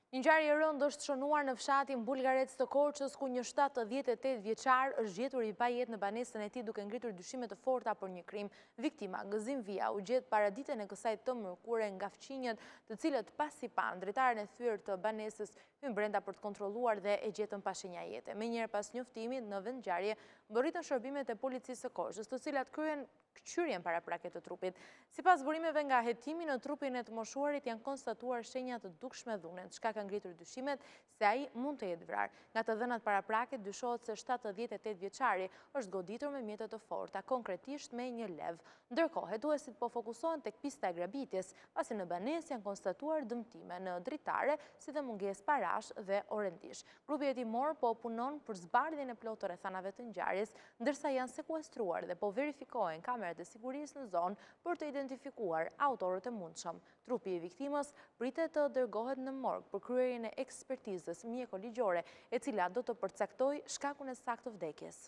Një ngjarje e rëndë është shënuar në fshatin Bulgarec të Korçës, ku një 78 vjeçar është gjetur i pa jetë në banesën e tij duke ngritur dyshime të forta për një krim. Viktima, Gëzim Via, u gjet paraditën e kësaj të mërkure nga fqinjet, të cilët pasi pan dritaren e thyer të banesës hyn brenda për të kontrolluar dhe e gjetën pa shenja jete. Menjëherë pas njoftimit në vend ngjarje, mbërritën shërbimet e policisë së Korçës, të cilat kryen qyrjen paraprake të trupit. Sipas burimeve nga hetimi, në trupin e të moshuarit janë konstatuar shenja të dukshme dhune, çka ka ngritur dyshimet se ai mund të jetë vrarë. Nga të dhënat paraprake dyshohet se 78 vjeçari është goditur me mjete të forta, konkretisht me një lev. Ndërkohë, hetuesit po fokusohen tek pista e grabitjes, pasi në banesë janë konstatuar dëmtime në dritare, si dhe mungesë parash dhe orendish. Grupi hetimor po punon për zbardhjen e plotë të rrethanave të ngjarjes, ndërsa janë sekuestruar dhe po verifikohen kamerat e sigurisë në zonë për të identifikuar autorët e mundshëm. Trupi i viktimës pritet të dërgohet në morg për kryerjen e ekspertizës mjekoligjore, e cila do të përcaktojë shkakun e saktë të vdekjes.